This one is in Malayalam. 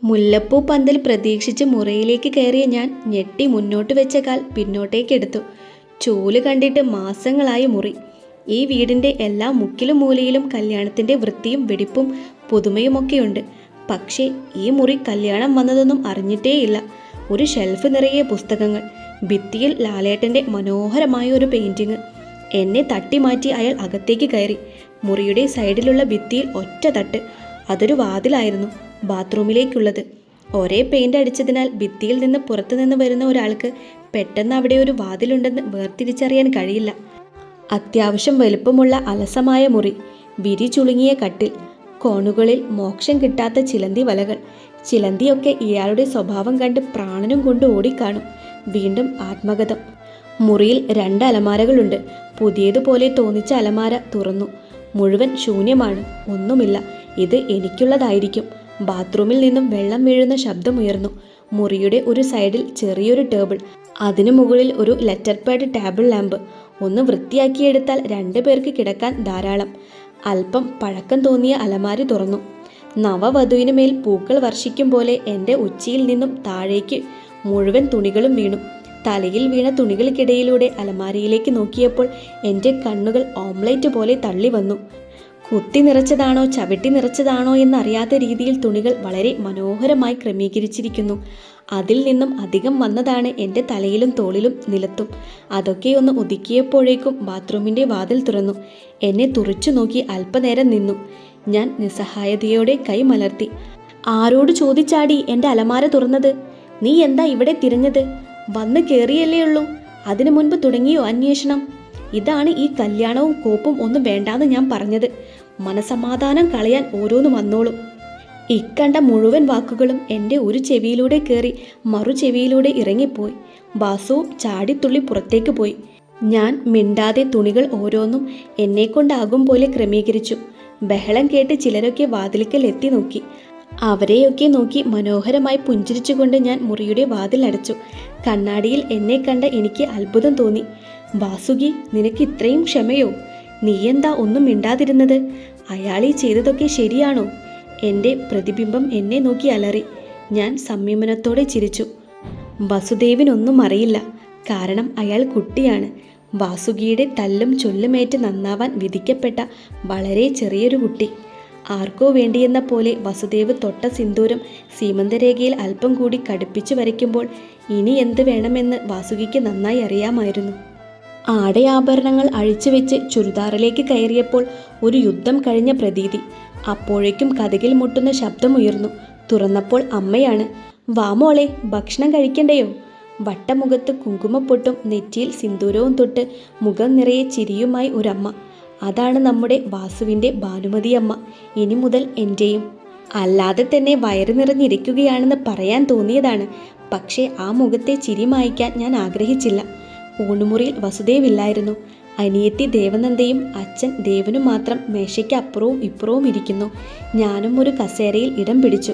മുല്ലപ്പൂ പന്തൽ പ്രതീക്ഷിച്ച് മുറിയിലേക്ക് കയറിയ ഞാൻ ഞെട്ടി മുന്നോട്ട് വെച്ച കാൽ പിന്നോട്ടേക്കെടുത്തു. ചൂല് കണ്ടിട്ട് മാസങ്ങളായി മുറി. ഈ വീടിൻ്റെ എല്ലാ മുക്കിലും മൂലയിലും കല്യാണത്തിൻ്റെ വൃത്തിയും വെടിപ്പും പുതുമയുമൊക്കെയുണ്ട്. പക്ഷേ ഈ മുറി കല്യാണം വന്നതൊന്നും അറിഞ്ഞിട്ടേയില്ല. ഒരു ഷെൽഫ് നിറയെ പുസ്തകങ്ങൾ, ഭിത്തിയിൽ ലാലേട്ടൻ്റെ മനോഹരമായ ഒരു പെയിൻറ്റിങ്. എന്നെ തട്ടിമാറ്റി അയാൾ അകത്തേക്ക് കയറി. മുറിയുടെ സൈഡിലുള്ള ഭിത്തിയിൽ ഒറ്റ തട്ട്. അതൊരു വാതിലായിരുന്നു, ബാത്റൂമിലേക്കുള്ളത്. ഒരേ പെയിൻ്റ് അടിച്ചതിനാൽ ഭിത്തിയിൽ നിന്ന് പുറത്തുനിന്ന് വരുന്ന ഒരാൾക്ക് പെട്ടെന്ന് അവിടെ ഒരു വാതിലുണ്ടെന്ന് വേർതിരിച്ചറിയാൻ കഴിയില്ല. അത്യാവശ്യം വലുപ്പമുള്ള അലസമായ മുറി, വിരി ചുളുങ്ങിയ കട്ടിൽ, കോണുകളിൽ മോക്ഷം കിട്ടാത്ത ചിലന്തി വലകൾ. ചിലന്തിയൊക്കെ ഇയാളുടെ സ്വഭാവം കണ്ട് പ്രാണനും കൊണ്ട് ഓടിക്കാണും. വീണ്ടും ആത്മഗതം. മുറിയിൽ 2 അലമാരകളുണ്ട്. പുതിയതുപോലെ തോന്നിച്ച അലമാര തുറന്നു. മുഴുവൻ ശൂന്യമാണ്, ഒന്നുമില്ല. ഇത് എനിക്കുള്ളതായിരിക്കും. ബാത്റൂമിൽ നിന്നും വെള്ളം വീഴുന്ന ശബ്ദമുയർന്നു. മുറിയുടെ ഒരു സൈഡിൽ ചെറിയൊരു ടേബിൾ, അതിനു മുകളിൽ ഒരു ലെറ്റർ പാഡ് ടേബിൾ ലാമ്പ്. ഒന്ന് വൃത്തിയാക്കിയെടുത്താൽ 2 പേർക്ക് കിടക്കാൻ ധാരാളം. അല്പം പഴക്കം തോന്നിയ അലമാരി തുറന്നു. നവവധുവിന് മേൽ പൂക്കൾ വർഷിക്കും പോലെ എൻ്റെ ഉച്ചിയിൽ നിന്നും താഴേക്ക് മുഴുവൻ തുണികളും വീണു. തലയിൽ വീണ തുണികൾക്കിടയിലൂടെ അലമാരിയിലേക്ക് നോക്കിയപ്പോൾ എൻ്റെ കണ്ണുകൾ ഓംലേറ്റ് പോലെ തള്ളി വന്നു. കുത്തി നിറച്ചതാണോ ചവിട്ടി നിറച്ചതാണോ എന്നറിയാത്ത രീതിയിൽ തുണികൾ വളരെ മനോഹരമായി ക്രമീകരിച്ചിരിക്കുന്നു. അതിൽ നിന്നും അധികം വന്നതാണ് എൻ്റെ തലയിലും തോളിലും നിലത്തും. അതൊക്കെയൊന്ന് ഒതുക്കിയപ്പോഴേക്കും ബാത്റൂമിൻ്റെ വാതിൽ തുറന്നു. എന്നെ തുറിച്ചു നോക്കി അല്പനേരം നിന്നു. ഞാൻ നിസ്സഹായതയോടെ കൈ മലർത്തി. ആരോട് ചോദിച്ചാടി എൻ്റെ അലമാര തുറന്നത്? നീ എന്താ ഇവിടെ തിരഞ്ഞത്? വന്ന് കയറിയല്ലേ ഉള്ളൂ. അതിനു മുൻപ് തുടങ്ങിയോ അന്വേഷണം? ഇതാണ് ഈ കല്യാണവും കോപ്പും ഒന്നും വേണ്ടാന്ന് ഞാൻ പറഞ്ഞത്. മനസമാധാനം കളയാൻ ഓരോന്ന് വന്നോളും. ഇക്കണ്ട മുഴുവൻ വാക്കുകളും എൻ്റെ ഒരു ചെവിയിലൂടെ കയറി മറു ചെവിയിലൂടെ ഇറങ്ങിപ്പോയി. വാസുവും ചാടിത്തുള്ളി പുറത്തേക്ക് പോയി. ഞാൻ മിണ്ടാതെ തുണികൾ ഓരോന്നും എന്നെക്കൊണ്ടാകും പോലെ ക്രമീകരിച്ചു. ബഹളം കേട്ട് ചിലരൊക്കെ വാതിൽക്കൽ എത്തി നോക്കി. അവരെയൊക്കെ നോക്കി മനോഹരമായി പുഞ്ചിരിച്ചുകൊണ്ട് ഞാൻ മുറിയുടെ വാതിൽ അടച്ചു. കണ്ണാടിയിൽ എന്നെ കണ്ട എനിക്ക് അത്ഭുതം തോന്നി. വാസുകി, നിനക്ക് ഇത്രയും ക്ഷമയോ? നീയെന്താ ഒന്നും മിണ്ടാതിരുന്നത്? അയാളീ ചെയ്തതൊക്കെ ശരിയാണോ? എൻ്റെ പ്രതിബിംബം എന്നെ നോക്കി അലറി. ഞാൻ സംയമനത്തോടെ ചിരിച്ചു. വസുദേവിനൊന്നും അറിയില്ല. കാരണം അയാൾ കുട്ടിയാണ്. വാസുകിയുടെ തല്ലും ചൊല്ലുമേറ്റ് നന്നാവാൻ വിധിക്കപ്പെട്ട വളരെ ചെറിയൊരു കുട്ടി. ആർക്കോ വേണ്ടിയെന്ന പോലെ വസുദേവ് തൊട്ട സിന്ദൂരം സീമന്തരേഖയിൽ അല്പം കൂടി കടുപ്പിച്ചു വരയ്ക്കുമ്പോൾ ഇനി എന്ത് വേണമെന്ന് വാസുകിക്ക് നന്നായി അറിയാമായിരുന്നു. ആടയാഭരണങ്ങൾ അഴിച്ചുവെച്ച് ചുരിദാറിലേക്ക് കയറിയപ്പോൾ ഒരു യുദ്ധം കഴിഞ്ഞ പ്രതീതി. അപ്പോഴേക്കും കതകിൽ മുട്ടുന്ന ശബ്ദമുയർന്നു. തുറന്നപ്പോൾ അമ്മയാണ്. വാ മോളെ, ഭക്ഷണം കഴിക്കണ്ടയോ? വട്ടമുഖത്ത് കുങ്കുമപ്പൊട്ടും നെറ്റിയിൽ സിന്ദൂരവും തൊട്ട് മുഖം നിറയെ ചിരിയുമായി ഒരമ്മ. അതാണ് നമ്മുടെ വാസുവിൻ്റെ ഭാനുമതി അമ്മ. ഇനി മുതൽ എൻ്റെയും. അല്ലാതെ തന്നെ വയറ് നിറഞ്ഞിരിക്കുകയാണെന്ന് പറയാൻ തോന്നിയതാണ്. പക്ഷേ ആ മുഖത്തെ ചിരി മായ്ക്കാൻ ഞാൻ ആഗ്രഹിച്ചില്ല. ഊണുമുറിയിൽ വസുദേവില്ലായിരുന്നു. അനിയത്തി ദേവനന്ദയും അച്ഛൻ ദേവനും മാത്രം മേശയ്ക്ക് അപ്പുറവും ഇപ്പുറവും ഇരിക്കുന്നു. ഞാനും ഒരു കസേരയിൽ ഇടം പിടിച്ചു.